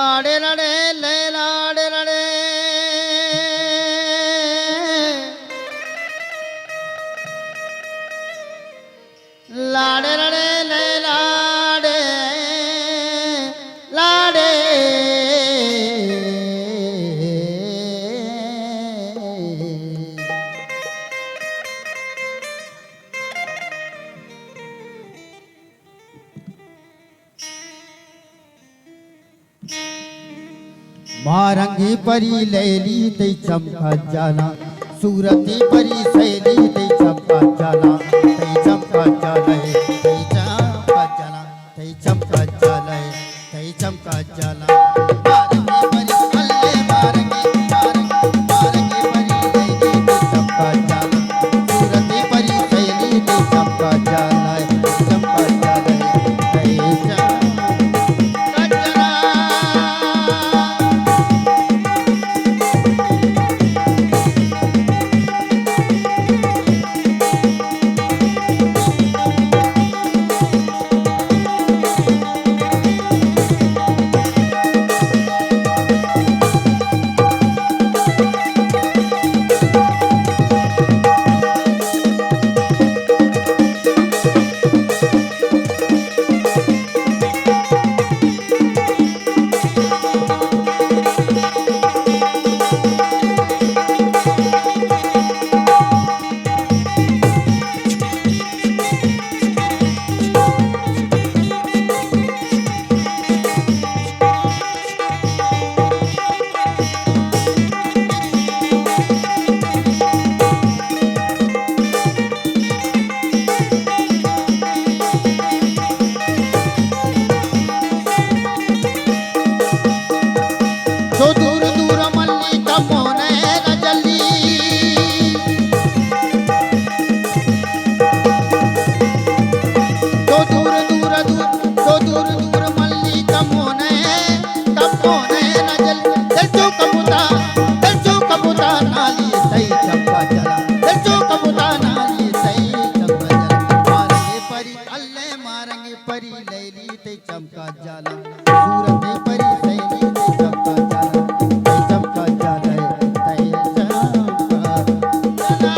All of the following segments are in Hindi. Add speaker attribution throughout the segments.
Speaker 1: लाडे लड़े ले लाडे लड़े लाडे लड़े ले लाडे लाडे मारंगी परी लैली ते चमका जाला सूरती परी सैली ते चमका जाला ते चमका जाला ते चमका जाला ते चमका जाला ते चमका जाला मारंगी परी अल्ले मारंगी मारंगी मारंगी परी लैली ते चमका जाला सूरती परी सैली ते चमका जाला चमका जाला ते चमका परी लैली ते चमका जाला सूरती परी सैली ते चमका जाला ते चमका जाला ते चमका जाला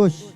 Speaker 1: खुश